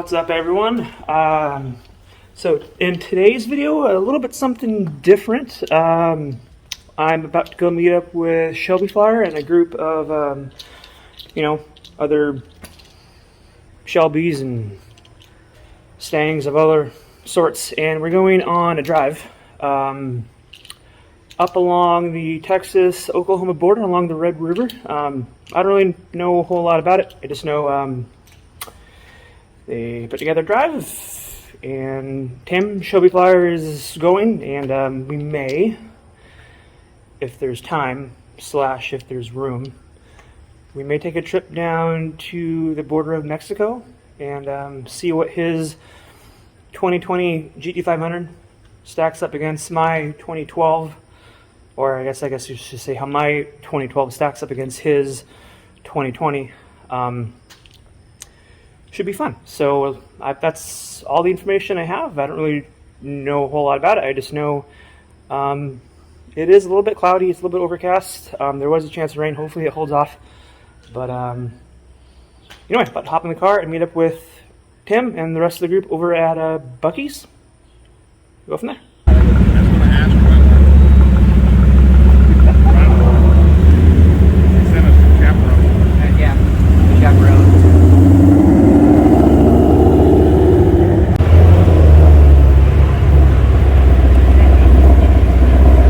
What's up, everyone? So in today's video, a little bit something different. I'm about to go meet up with ShelbyFlyer and a group of other Shelbys and Stangs of other sorts, and we're going on a drive up along the Texas-Oklahoma border along the Red River. I don't really know a whole lot about it. I just know they put together a drive, and Tim, ShelbyFlyer, is going, and we may, if there's time, / if there's room, we may take a trip down to the border of Mexico and see what his 2020 GT500 stacks up against my 2012, or I guess you should say how my 2012 stacks up against his 2020. Should be fun. So that's all the information I have. I don't really know a whole lot about it. I just know it is a little bit cloudy. It's a little bit overcast. There was a chance of rain. Hopefully it holds off. But anyway, about to hop in the car and meet up with Tim and the rest of the group over at Buc-ee's. Go from there.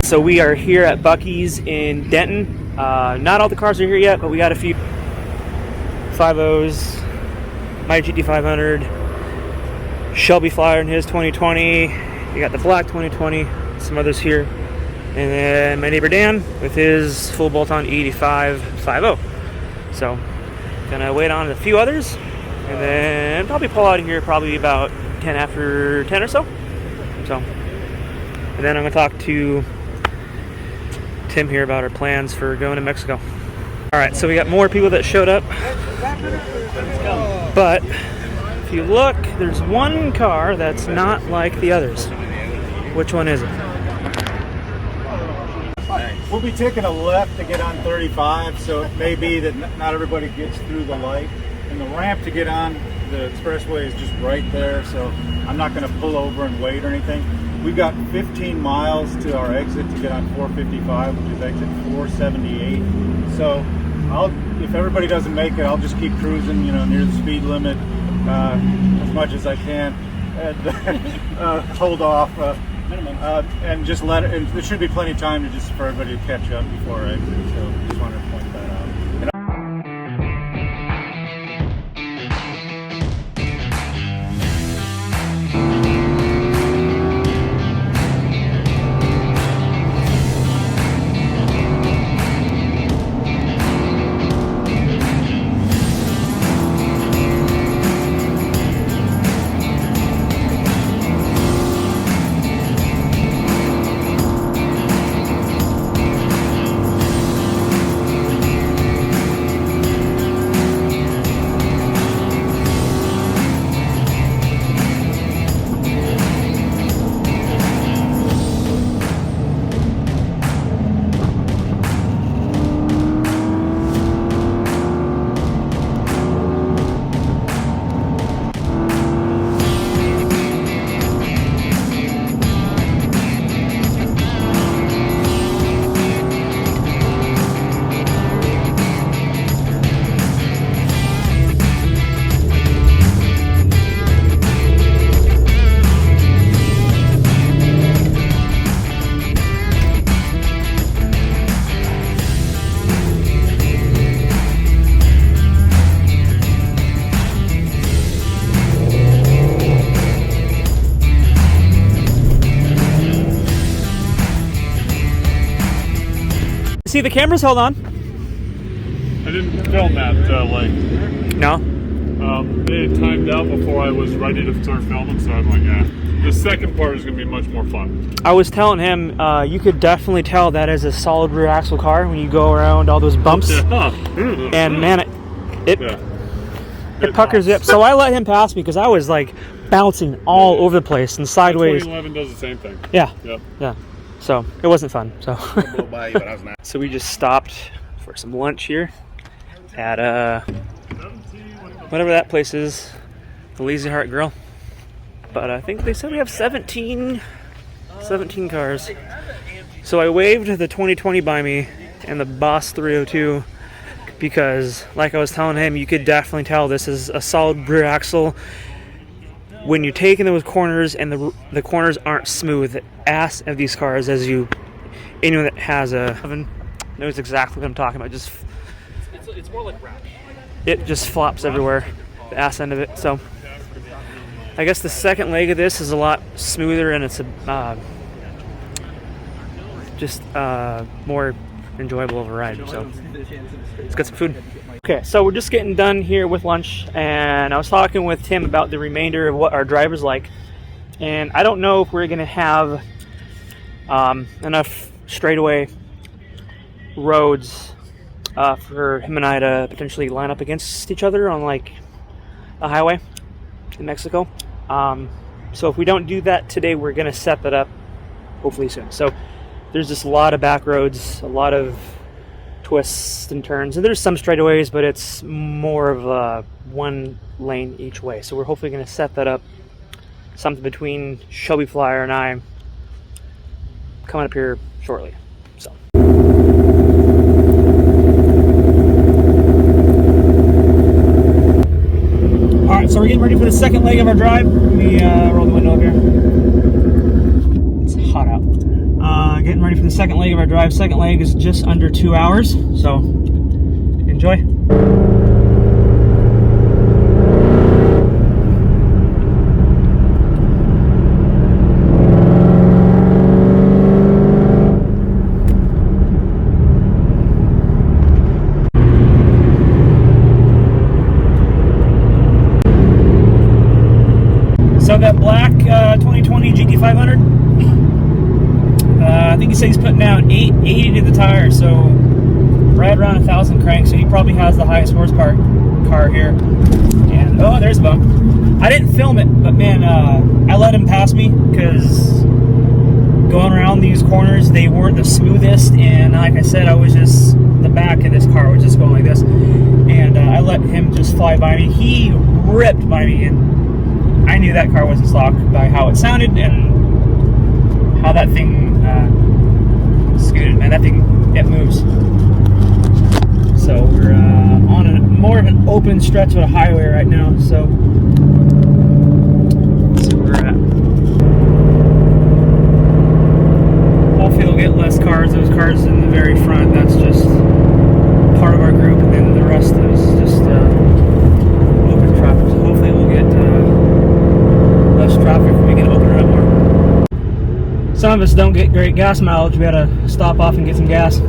So we are here at Buc-ee's in Denton. Not all the cars are here yet, but we got a few 5.0s, my GT500, ShelbyFlyer in his 2020. We got the black 2020, some others here, and then my neighbor Dan with his full bolt-on 85 5.0. So gonna wait on a few others, and then probably pull out of here probably about 10 after 10 or so. And then I'm gonna talk to Tim here about our plans for going to Mexico. Alright, so we got more people that showed up, but if you look, there's one car that's not like the others. Which one is it? We'll be taking a left to get on 35, so it may be that not everybody gets through the light, and the ramp to get on the expressway is just right there, so I'm not going to pull over and wait or anything. We've got 15 miles to our exit to get on 455, which is exit 478. So if everybody doesn't make it, I'll just keep cruising, near the speed limit as much as I can, and hold off, and just let it. And there should be plenty of time for everybody to catch up before our exit. So just wanted to point that out. See, the camera's held on. I didn't film that late. No? They had timed out before I was ready to start filming, so I'm like, yeah. The second part is going to be much more fun. I was telling him, you could definitely tell that is a solid rear axle car when you go around all those bumps. And man, it puckers you up. So I let him pass me because I was like bouncing all over the place and sideways. 2011 does the same thing. Yeah. Yep. Yeah. So it wasn't fun. So. Blow by you, but I was not. So we just stopped for some lunch here at whatever that place is. the Lazy Heart Grill. But I think they said we have 17 cars. So I waved the 2020 by me and the Boss 302 because, like I was telling him, you could definitely tell this is a solid rear axle. When you're taking those corners and the corners aren't smooth, the ass of these cars, anyone that has a oven knows exactly what I'm talking about. It's more like wrap. It just flops everywhere, the ass end of it. So I guess the second leg of this is a lot smoother and it's more enjoyable of a ride. So let's get some food. Okay, so we're just getting done here with lunch, and I was talking with Tim about the remainder of what our drive is like, and I don't know if we're gonna have enough straightaway roads for him and I to potentially line up against each other on like a highway in Mexico. So if we don't do that today, we're gonna set that up hopefully soon. So there's just a lot of back roads, a lot of twists and turns, and there's some straightaways, but it's more of a one lane each way. So we're hopefully going to set that up, something between ShelbyFlyer and I coming up here shortly. So all right, so we're getting ready for the second leg of our drive. Let me roll the window up here. It's hot out. Getting ready for the second leg of our drive. Second leg is just under 2 hours, so enjoy. So that black 2020 GT500, I think he said he's putting down 880 to the tire, so right around 1,000 cranks. So he probably has the highest horsepower car here. And oh, there's a bump. I didn't film it, but man, I let him pass me because going around these corners, they weren't the smoothest. And like I said, the back of this car was just going like this, and I let him just fly by me. He ripped by me, and I knew that car wasn't stock by how it sounded and how that thing scooted. Man, that thing, it moves. So we're on more of an open stretch of a highway right now, so let's see where we're at. Hopefully we'll get less cars. Those cars in the very front, that's just part of our group, and then the rest is just open traffic. So hopefully we'll get less traffic when we can open it up more. Some of us don't get great gas mileage. We gotta stop off and get some gas.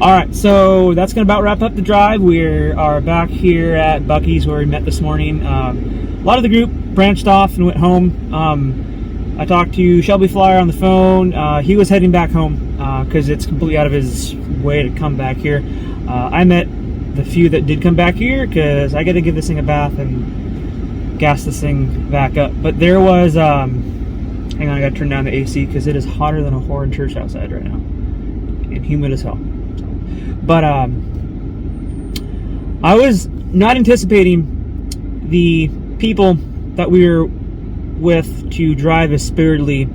Alright, so that's going to about wrap up the drive. We are back here at Buc-ee's where we met this morning. A lot of the group branched off and went home. I talked to ShelbyFlyer on the phone. He was heading back home because it's completely out of his way to come back here. I met the few that did come back here because I got to give this thing a bath and gas this thing back up. But there was, hang on, I gotta turn down the AC because it is hotter than a whore in church outside right now, and humid as hell. But I was not anticipating the people that we were with to drive as spiritedly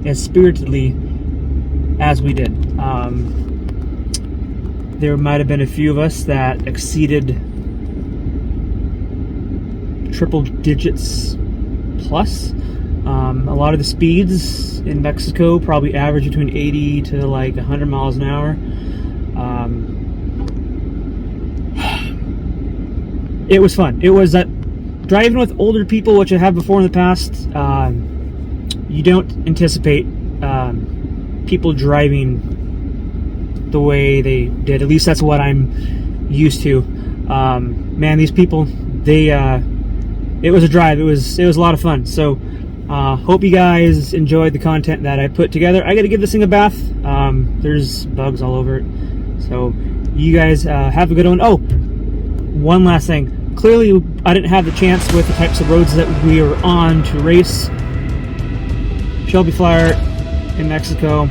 as we did. There might have been a few of us that exceeded triple digits plus. A lot of the speeds in Mexico probably average between 80 to like 100 miles an hour. It was fun. It was that driving with older people, which I have before in the past. You don't anticipate people driving the way they did. At least that's what I'm used to. Man, these people, it was a drive. It was a lot of fun. So hope you guys enjoyed the content that I put together. I got to give this thing a bath. There's bugs all over it. So you guys have a good one. Oh, one last thing. Clearly, I didn't have the chance with the types of roads that we were on to race ShelbyFlyer in Mexico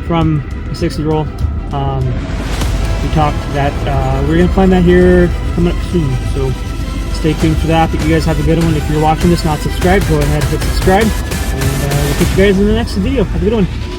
from a 60-roll. We talked that we're going to plan that here coming up soon. So stay tuned for that. But you guys have a good one. If you're watching this not subscribed, go ahead and hit subscribe. And we'll catch you guys in the next video. Have a good one.